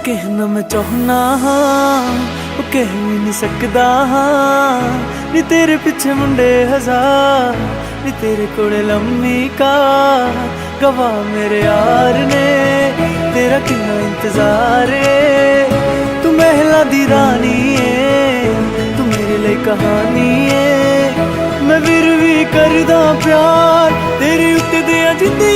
कहना मैं चाहना हाँ, वो कह भी नहीं सकदा हाँ। नी तेरे पीछे मुंडे हजार, नी तेरे कोले लम्मी का गवाह मेरे यार ने, तेरा कितना इंतजार है। तू महला दी रानी है, तू मेरे लिए कहानी है। मैं फिर भी करदा प्यार तेरी उत्ते दिया जिंदगी